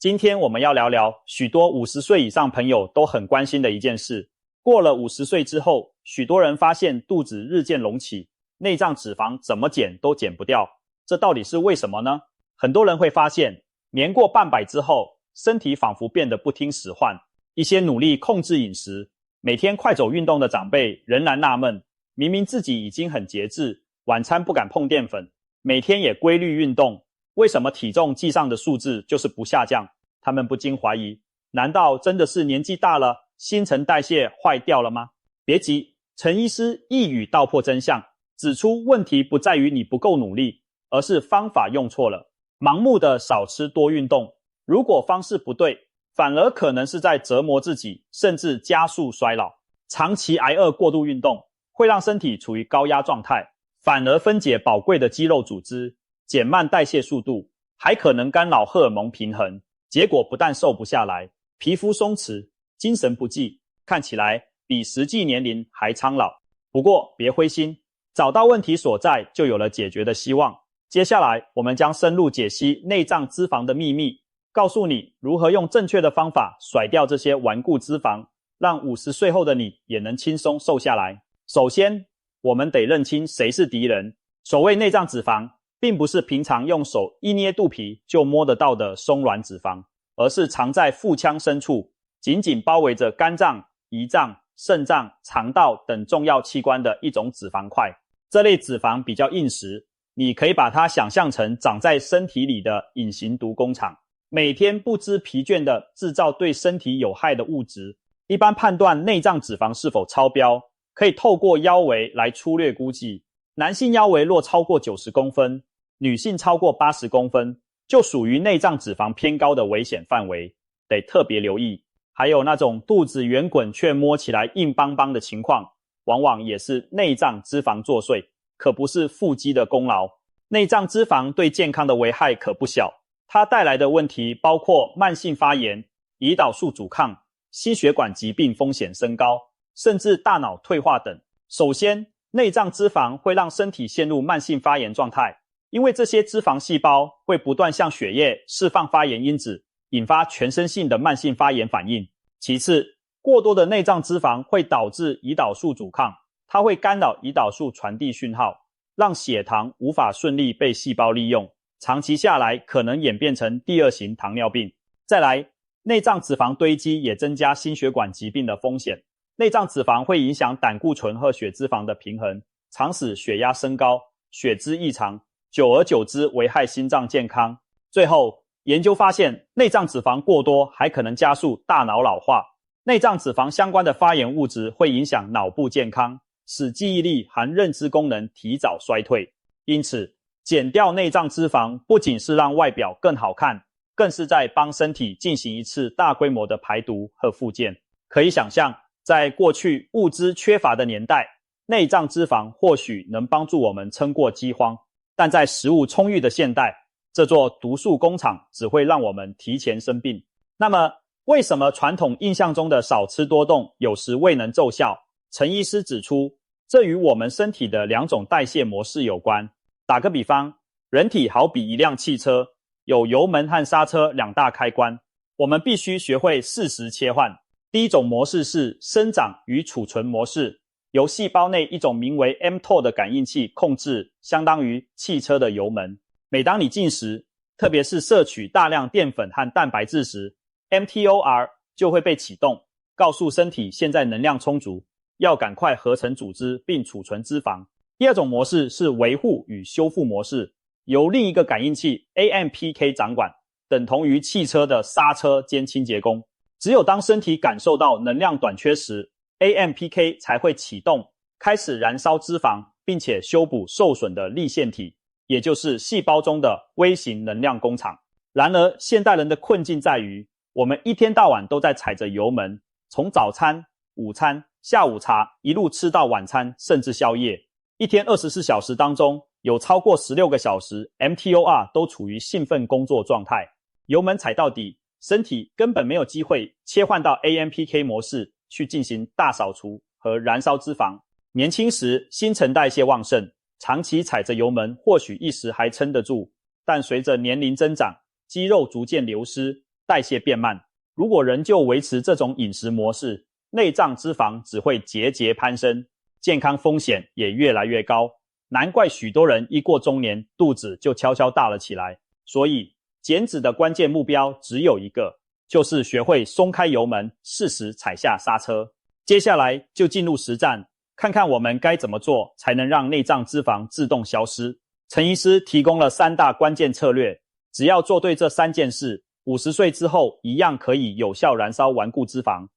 今天我们要聊聊许多50岁以上朋友都很关心的一件事。过了50岁之后，许多人发现肚子日渐隆起，内脏脂肪怎么减都减不掉，这到底是为什么呢？很多人会发现，年过半百之后，身体仿佛变得不听使唤，一些努力控制饮食，每天快走运动的长辈仍然纳闷，明明自己已经很节制，晚餐不敢碰淀粉，每天也规律运动，为什么体重计上的数字就是不下降？他们不禁怀疑，难道真的是年纪大了，新陈代谢坏掉了吗？别急，陈医师一语道破真相，指出问题不在于你不够努力，而是方法用错了。盲目的少吃多运动，如果方式不对，反而可能是在折磨自己，甚至加速衰老。长期挨饿过度运动，会让身体处于高压状态，反而分解宝贵的肌肉组织，减慢代谢速度，还可能干扰荷尔蒙平衡，结果不但瘦不下来，皮肤松弛，精神不济，看起来比实际年龄还苍老。不过别灰心，找到问题所在，就有了解决的希望。接下来我们将深入解析内脏脂肪的秘密，告诉你如何用正确的方法甩掉这些顽固脂肪，让50岁后的你也能轻松瘦下来。首先，我们得认清谁是敌人。所谓内脏脂肪，并不是平常用手一捏肚皮就摸得到的松软脂肪，而是藏在腹腔深处，紧紧包围着肝脏、胰脏、肾脏、肠道等重要器官的一种脂肪块。这类脂肪比较硬实，你可以把它想象成长在身体里的隐形毒工厂，每天不知疲倦地制造对身体有害的物质。一般判断内脏脂肪是否超标，可以透过腰围来粗略估计。男性腰围若超过90公分，女性超过80公分，就属于内脏脂肪偏高的危险范围，得特别留意。还有那种肚子圆滚却摸起来硬邦邦的情况，往往也是内脏脂肪作祟，可不是腹肌的功劳。内脏脂肪对健康的危害可不小，它带来的问题包括慢性发炎、胰岛素阻抗、心血管疾病风险升高，甚至大脑退化等。首先，内脏脂肪会让身体陷入慢性发炎状态，因为这些脂肪细胞会不断向血液释放发炎因子，引发全身性的慢性发炎反应。其次，过多的内脏脂肪会导致胰岛素阻抗，它会干扰胰岛素传递讯号，让血糖无法顺利被细胞利用，长期下来可能演变成第2型糖尿病。再来，内脏脂肪堆积也增加心血管疾病的风险。内脏脂肪会影响胆固醇和血脂肪的平衡，常使血压升高、血脂异常，久而久之危害心脏健康。最后，研究发现内脏脂肪过多还可能加速大脑老化。内脏脂肪相关的发炎物质会影响脑部健康，使记忆力和认知功能提早衰退。因此，减掉内脏脂肪不仅是让外表更好看，更是在帮身体进行一次大规模的排毒和复健。可以想象，在过去物资缺乏的年代，内脏脂肪或许能帮助我们撑过饥荒，但在食物充裕的现代，这座毒素工厂只会让我们提前生病。那么，为什么传统印象中的少吃多动有时未能奏效？陈医师指出，这与我们身体的2种代谢模式有关。打个比方，人体好比一辆汽车，有油门和刹车2大开关，我们必须学会适时切换。第一种模式是生长与储存模式，由细胞内一种名为 mTOR 的感应器控制，相当于汽车的油门。每当你进食，特别是摄取大量淀粉和蛋白质时， mTOR 就会被启动，告诉身体现在能量充足，要赶快合成组织并储存脂肪。第2种模式是维护与修复模式，由另一个感应器 AMPK 掌管，等同于汽车的刹车兼清洁工。只有当身体感受到能量短缺时， AMPK 才会启动，开始燃烧脂肪，并且修补受损的粒线体，也就是细胞中的微型能量工厂。然而，现代人的困境在于，我们一天到晚都在踩着油门，从早餐、午餐、下午茶一路吃到晚餐，甚至宵夜。一天24小时当中，有超过16个小时 mTOR 都处于兴奋工作状态。油门踩到底，身体根本没有机会切换到 AMPK 模式去进行大扫除和燃烧脂肪。年轻时新陈代谢旺盛，长期踩着油门或许一时还撑得住，但随着年龄增长，肌肉逐渐流失，代谢变慢。如果仍旧维持这种饮食模式，内脏脂肪只会节节攀升，健康风险也越来越高。难怪许多人一过中年，肚子就悄悄大了起来。所以，减脂的关键目标只有一个，就是学会松开油门，适时踩下刹车。接下来就进入实战，看看我们该怎么做才能让内脏脂肪自动消失。陈医师提供了3大关键策略，只要做对这3件事，50岁之后一样可以有效燃烧顽固脂肪。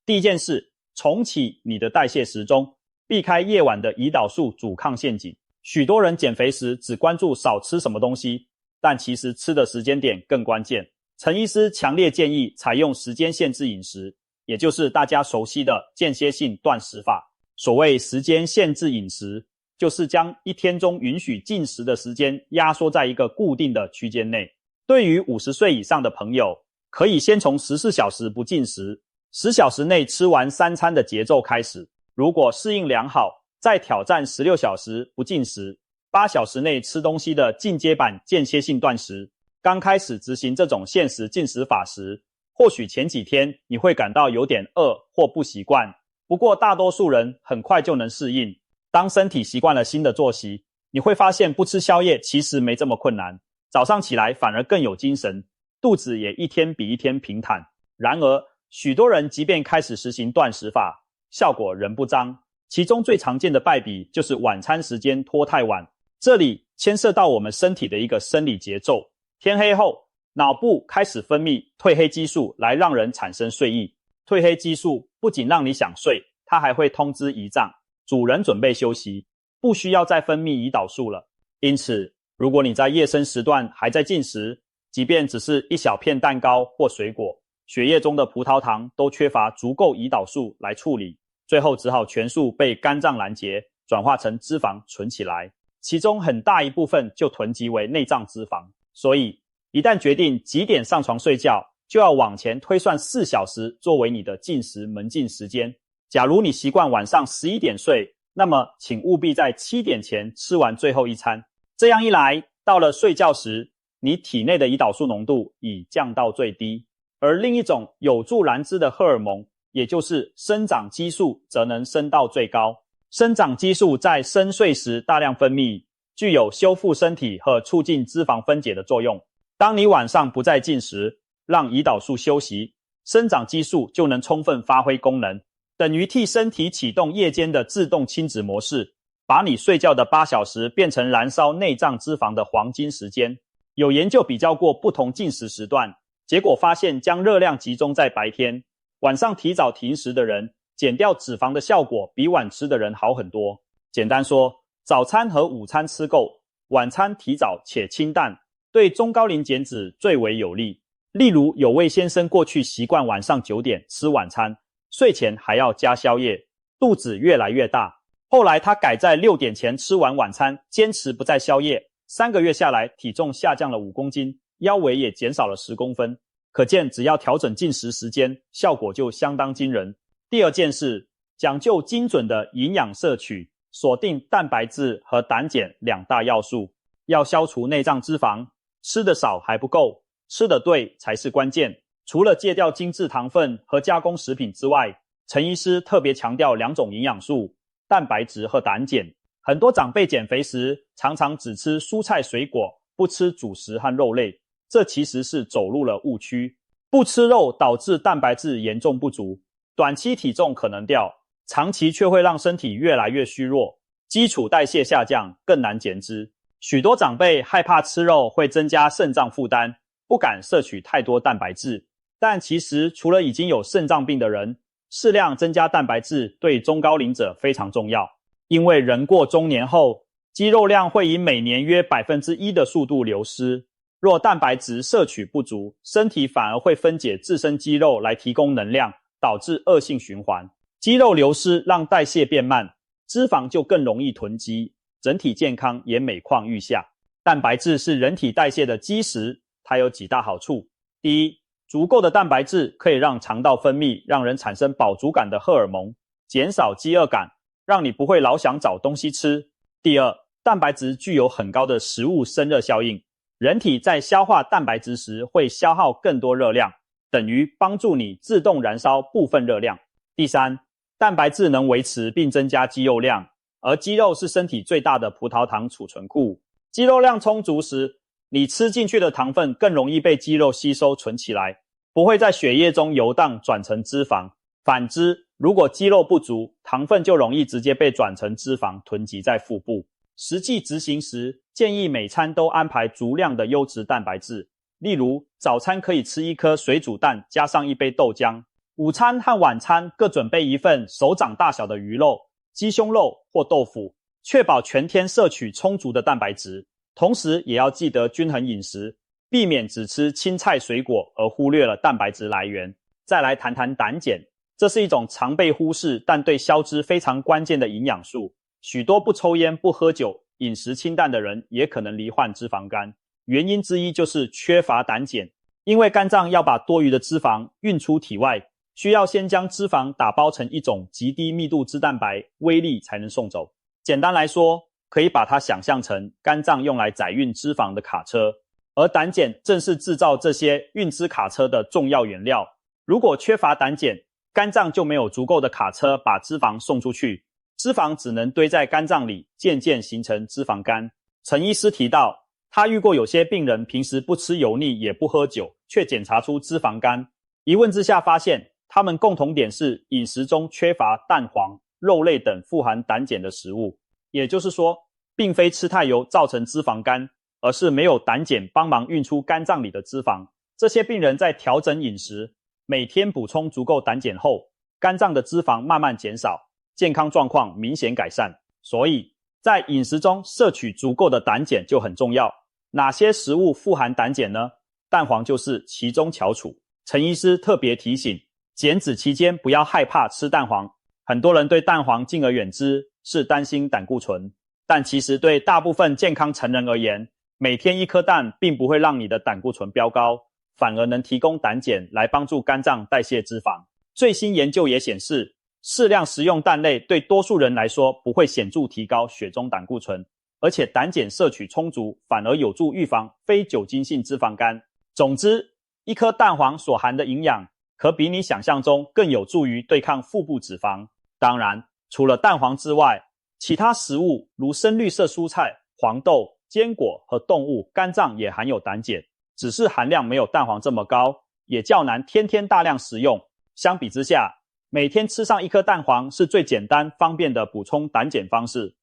第一件事，重启你的代谢时钟，避开夜晚的胰岛素阻抗陷阱。许多人减肥时只关注少吃什么东西，但其实吃的时间点更关键。陈医师强烈建议采用时间限制饮食，也就是大家熟悉的间歇性断食法。所谓时间限制饮食，就是将一天中允许进食的时间压缩在一个固定的区间内。对于50岁以上的朋友，可以先从14小时不进食，10小时内吃完3餐的节奏开始。如果适应良好，再挑战16小时不进食，8小时内吃东西的进阶版间歇性断食。刚开始执行这种限时进食法时，或许前几天你会感到有点饿或不习惯，不过大多数人很快就能适应。当身体习惯了新的作息，你会发现不吃宵夜其实没这么困难，早上起来反而更有精神，肚子也一天比一天平坦。然而，许多人即便开始实行断食法，效果仍不彰。其中最常见的败笔就是晚餐时间拖太晚，这里牵涉到我们身体的一个生理节奏。天黑后，脑部开始分泌褪黑激素来让人产生睡意。褪黑激素不仅让你想睡，它还会通知胰脏，主人准备休息，不需要再分泌胰岛素了。因此，如果你在夜深时段还在进食，即便只是一小片蛋糕或水果，血液中的葡萄糖都缺乏足够胰岛素来处理，最后只好全数被肝脏拦截，转化成脂肪存起来，其中很大一部分就囤积为内脏脂肪。所以，一旦决定几点上床睡觉，就要往前推算4小时作为你的进食门禁时间。假如你习惯晚上11点睡，那么请务必在7点前吃完最后一餐。这样一来，到了睡觉时，你体内的胰岛素浓度已降到最低，而另一种有助燃脂的荷尔蒙，也就是生长激素，则能升到最高。生长激素在深睡时大量分泌，具有修复身体和促进脂肪分解的作用。当你晚上不再进食，让胰岛素休息，生长激素就能充分发挥功能，等于替身体启动夜间的自动亲子模式，把你睡觉的8小时变成燃烧内脏脂肪的黄金时间。有研究比较过不同进食时段，结果发现将热量集中在白天，晚上提早停食的人，减掉脂肪的效果比晚吃的人好很多。简单说，早餐和午餐吃够，晚餐提早且清淡，对中高龄减脂最为有利。例如，有位先生过去习惯晚上9点吃晚餐，睡前还要加宵夜，肚子越来越大。后来他改在6点前吃完晚餐，坚持不再宵夜，3个月下来，体重下降了5公斤，腰围也减少了10公分。可见只要调整进食时间，效果就相当惊人。第二件事，讲究精准的营养摄取，锁定蛋白质和胆碱2大要素。要消除内脏脂肪，吃得少还不够，吃得对才是关键。除了戒掉精致糖分和加工食品之外，陈医师特别强调2种营养素，蛋白质和胆碱。很多长辈减肥时常常只吃蔬菜水果，不吃主食和肉类，这其实是走入了误区。不吃肉导致蛋白质严重不足，短期体重可能掉，长期却会让身体越来越虚弱，基础代谢下降，更难减脂。许多长辈害怕吃肉会增加肾脏负担，不敢摄取太多蛋白质。但其实除了已经有肾脏病的人，适量增加蛋白质对中高龄者非常重要。因为人过中年后，肌肉量会以每年约 1% 的速度流失。若蛋白质摄取不足，身体反而会分解自身肌肉来提供能量，导致恶性循环。肌肉流失让代谢变慢，脂肪就更容易囤积，整体健康也每况愈下。蛋白质是人体代谢的基石，它有几大好处。第一，足够的蛋白质可以让肠道分泌让人产生饱足感的荷尔蒙，减少饥饿感，让你不会老想找东西吃。第二，蛋白质具有很高的食物生热效应，人体在消化蛋白质时会消耗更多热量，等于帮助你自动燃烧部分热量。第三，蛋白质能维持并增加肌肉量，而肌肉是身体最大的葡萄糖储存库。肌肉量充足时，你吃进去的糖分更容易被肌肉吸收存起来，不会在血液中游荡转成脂肪。反之，如果肌肉不足，糖分就容易直接被转成脂肪囤积在腹部。实际执行时，建议每餐都安排足量的优质蛋白质，例如早餐可以吃1颗水煮蛋加上1杯豆浆，午餐和晚餐各准备1份手掌大小的鱼肉、鸡胸肉或豆腐，确保全天摄取充足的蛋白质。同时也要记得均衡饮食，避免只吃青菜水果而忽略了蛋白质来源。再来谈谈胆碱，这是一种常被忽视但对消脂非常关键的营养素。许多不抽烟不喝酒、饮食清淡的人也可能罹患脂肪肝，原因之一就是缺乏胆碱。因为肝脏要把多余的脂肪运出体外，需要先将脂肪打包成一种极低密度脂蛋白微粒才能送走。简单来说，可以把它想象成肝脏用来载运脂肪的卡车，而胆碱正是制造这些运脂卡车的重要原料。如果缺乏胆碱，肝脏就没有足够的卡车把脂肪送出去，脂肪只能堆在肝脏里，渐渐形成脂肪肝。陈医师提到，他遇过有些病人平时不吃油腻也不喝酒，却检查出脂肪肝。一问之下发现，他们共同点是饮食中缺乏蛋黄、肉类等富含胆碱的食物。也就是说，并非吃太油造成脂肪肝，而是没有胆碱帮忙运出肝脏里的脂肪。这些病人在调整饮食，每天补充足够胆碱后，肝脏的脂肪慢慢减少，健康状况明显改善。所以在饮食中摄取足够的胆碱就很重要。哪些食物富含胆碱呢？蛋黄就是其中翘楚。陈医师特别提醒，减脂期间不要害怕吃蛋黄。很多人对蛋黄敬而远之，是担心胆固醇，但其实对大部分健康成人而言，每天1颗蛋并不会让你的胆固醇飙高，反而能提供胆碱来帮助肝脏代谢脂肪。最新研究也显示，适量食用蛋类对多数人来说不会显著提高血中胆固醇，而且胆碱摄取充足，反而有助预防非酒精性脂肪肝。总之，1颗蛋黄所含的营养可比你想象中更有助于对抗腹部脂肪。当然，除了蛋黄之外，其他食物如深绿色蔬菜、黄豆、坚果和动物肝脏也含有胆碱，只是含量没有蛋黄这么高，也较难天天大量食用。相比之下，每天吃上1颗蛋黄是最简单方便的补充胆碱方式。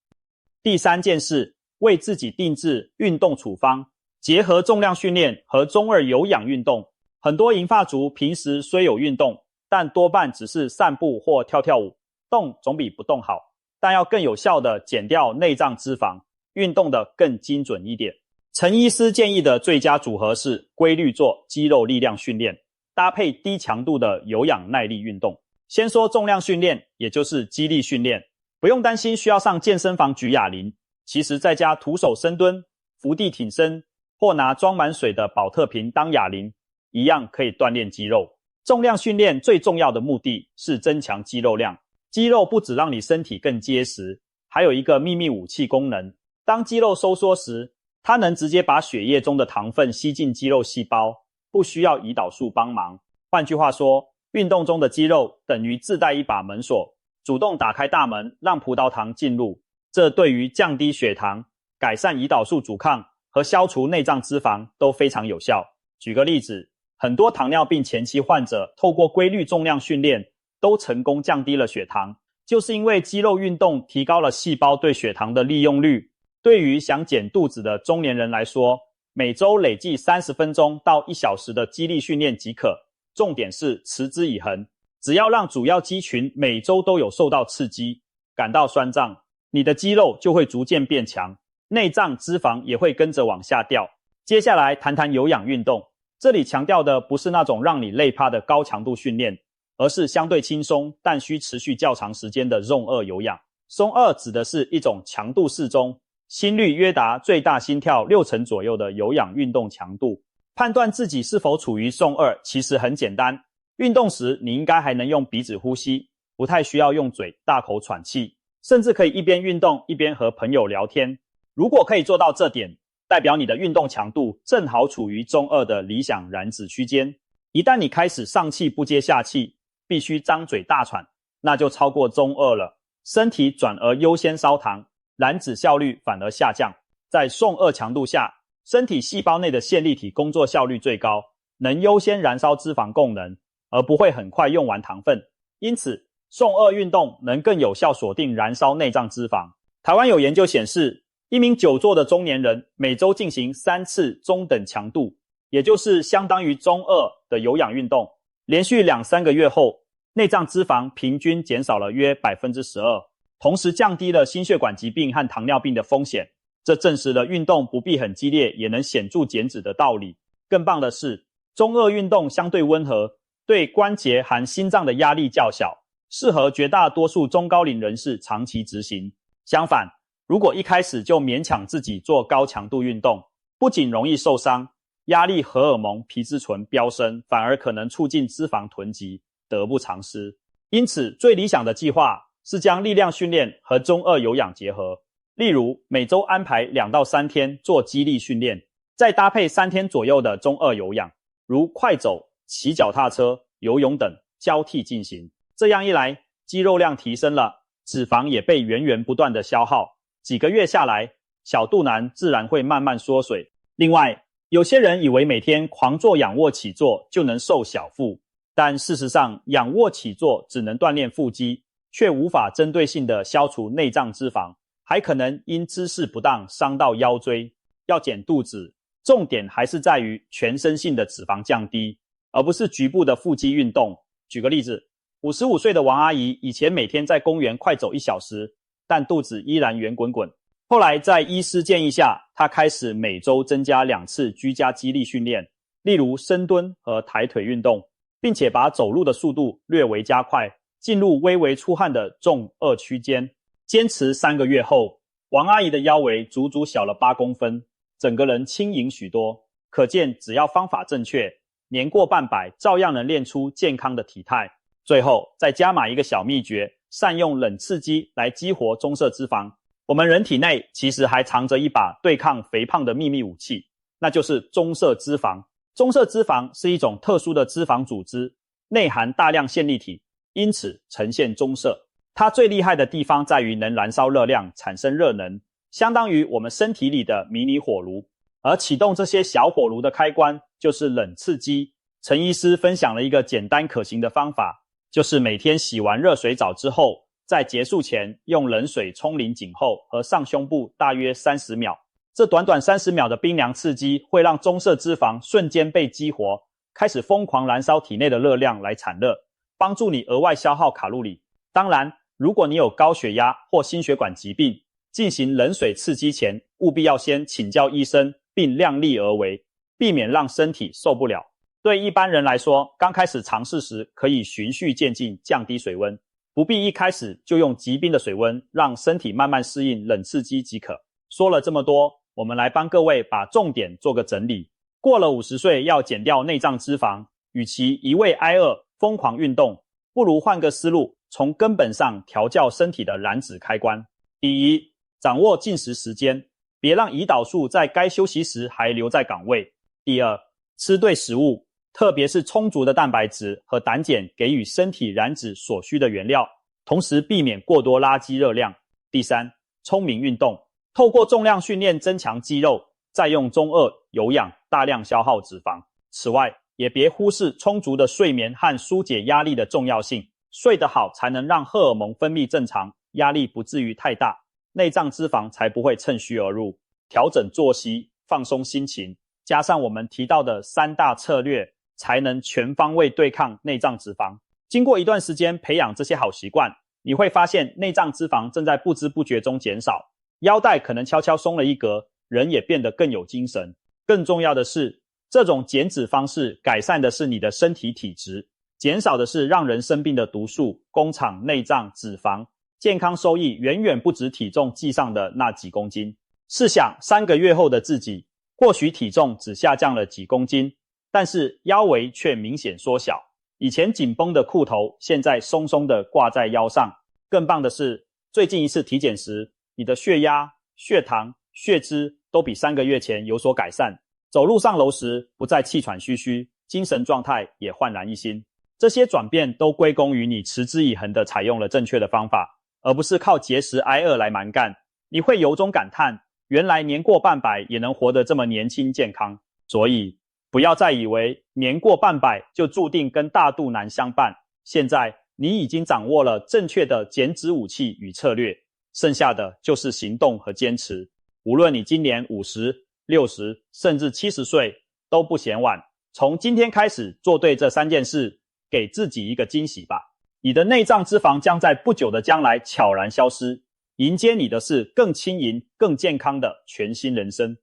第三件事，为自己定制运动处方，结合重量训练和中二有氧运动。很多银发族平时虽有运动，但多半只是散步或跳跳舞，动总比不动好，但要更有效地减掉内脏脂肪，运动得更精准一点。陈医师建议的最佳组合是规律做肌肉力量训练，搭配低强度的有氧耐力运动。先说重量训练，也就是肌力训练，不用担心需要上健身房举哑铃，其实在家徒手深蹲、伏地挺身，或拿装满水的保特瓶当哑铃，一样可以锻炼肌肉。重量训练最重要的目的是增强肌肉量，肌肉不只让你身体更结实，还有一个秘密武器功能。当肌肉收缩时，它能直接把血液中的糖分吸进肌肉细胞，不需要胰岛素帮忙。换句话说，运动中的肌肉等于自带一把门锁，主动打开大门让葡萄糖进入，这对于降低血糖、改善胰岛素阻抗和消除内脏脂肪都非常有效。举个例子，很多糖尿病前期患者透过规律重量训练都成功降低了血糖，就是因为肌肉运动提高了细胞对血糖的利用率。对于想减肚子的中年人来说，每周累计30分钟到1小时的肌力训练即可，重点是持之以恒。只要让主要肌群每周都有受到刺激，感到酸胀，你的肌肉就会逐渐变强，内脏脂肪也会跟着往下掉。接下来谈谈有氧运动，这里强调的不是那种让你累趴的高强度训练，而是相对轻松但需持续较长时间的 Zone 2有氧。Zone 2指的是一种强度适中，心率约达最大心跳60%左右的有氧运动强度。判断自己是否处于 Zone 2其实很简单，运动时你应该还能用鼻子呼吸，不太需要用嘴大口喘气，甚至可以一边运动一边和朋友聊天。如果可以做到这点，代表你的运动强度正好处于Zone 2的理想燃脂区间。一旦你开始上气不接下气，必须张嘴大喘，那就超过中2了，身体转而优先烧糖，燃脂效率反而下降。在送2强度下，身体细胞内的线粒体工作效率最高，能优先燃烧脂肪供能，而不会很快用完糖分。因此，送2运动能更有效锁定燃烧内脏脂肪。台湾有研究显示，一名久坐的中年人每周进行3次中等强度，也就是相当于中2的有氧运动，连续2-3个月后，内脏脂肪平均减少了约 12%， 同时降低了心血管疾病和糖尿病的风险。这证实了运动不必很激烈也能显著减脂的道理。更棒的是，中2运动相对温和，对关节和心脏的压力较小，适合绝大多数中高龄人士长期执行。相反，如果一开始就勉强自己做高强度运动，不仅容易受伤，压力荷尔蒙皮质醇飙升，反而可能促进脂肪囤积，得不偿失。因此，最理想的计划是将力量训练和中2有氧结合。例如，每周安排2到3天做肌力训练，再搭配3天左右的中2有氧，如快走、骑脚踏车、游泳等交替进行。这样一来，肌肉量提升了，脂肪也被源源不断的消耗，几个月下来，小肚腩自然会慢慢缩水。另外，有些人以为每天狂做仰卧起坐就能瘦小腹，但事实上，仰卧起坐只能锻炼腹肌，却无法针对性的消除内脏脂肪，还可能因姿势不当伤到腰椎。要减肚子，重点还是在于全身性的脂肪降低，而不是局部的腹肌运动。举个例子，55岁的王阿姨以前每天在公园快走1小时，但肚子依然圆滚滚。后来在医师建议下，她开始每周增加2次居家肌力训练，例如深蹲和抬腿运动，并且把走路的速度略微加快，进入微微出汗的重2区间。坚持3个月后，王阿姨的腰围足足小了8公分，整个人轻盈许多。可见只要方法正确，年过半百照样能练出健康的体态。最后再加码一个小秘诀，善用冷刺激来激活棕色脂肪。我们人体内其实还藏着一把对抗肥胖的秘密武器，那就是棕色脂肪。棕色脂肪是一种特殊的脂肪组织，内含大量线粒体，因此呈现棕色。它最厉害的地方在于能燃烧热量，产生热能，相当于我们身体里的迷你火炉。而启动这些小火炉的开关就是冷刺激。陈医师分享了一个简单可行的方法，就是每天洗完热水澡之后，在结束前用冷水冲淋颈后和上胸部大约30秒。这短短30秒的冰凉刺激会让棕色脂肪瞬间被激活，开始疯狂燃烧体内的热量来产热，帮助你额外消耗卡路里。当然，如果你有高血压或心血管疾病，进行冷水刺激前务必要先请教医生并量力而为，避免让身体受不了。对一般人来说，刚开始尝试时可以循序渐进降低水温，不必一开始就用极冰的水温，让身体慢慢适应冷刺激即可。说了这么多，我们来帮各位把重点做个整理。过了50岁要减掉内脏脂肪，与其一味挨饿疯狂运动，不如换个思路，从根本上调教身体的燃脂开关。第一，掌握进食时间，别让胰岛素在该休息时还留在岗位。第二，吃对食物，特别是充足的蛋白质和胆碱，给予身体燃脂所需的原料，同时避免过多垃圾热量。第三，聪明运动，透过重量训练增强肌肉，再用中2有氧大量消耗脂肪。此外，也别忽视充足的睡眠和疏解压力的重要性。睡得好才能让荷尔蒙分泌正常，压力不至于太大，内脏脂肪才不会趁虚而入。调整作息，放松心情，加上我们提到的3大策略，才能全方位对抗内脏脂肪。经过一段时间培养这些好习惯，你会发现内脏脂肪正在不知不觉中减少，腰带可能悄悄松了一格，人也变得更有精神。更重要的是，这种减脂方式改善的是你的身体体质，减少的是让人生病的毒素、工厂内脏、脂肪，健康收益远远不止体重计上的那几公斤。试想3个月后的自己，或许体重只下降了几公斤，但是腰围却明显缩小。以前紧绷的裤头，现在松松的挂在腰上。更棒的是，最近一次体检时，你的血压、血糖、血脂都比3个月前有所改善。走路上楼时不再气喘吁吁，精神状态也焕然一新。这些转变都归功于你持之以恒地采用了正确的方法，而不是靠节食挨饿来蛮干。你会由衷感叹，原来年过半百也能活得这么年轻健康。所以不要再以为年过半百就注定跟大肚腩相伴，现在你已经掌握了正确的减脂武器与策略，剩下的就是行动和坚持。无论你今年50、60甚至70岁都不嫌晚，从今天开始做对这3件事，给自己一个惊喜吧。你的内脏脂肪将在不久的将来悄然消失，迎接你的是更轻盈、更健康的全新人生。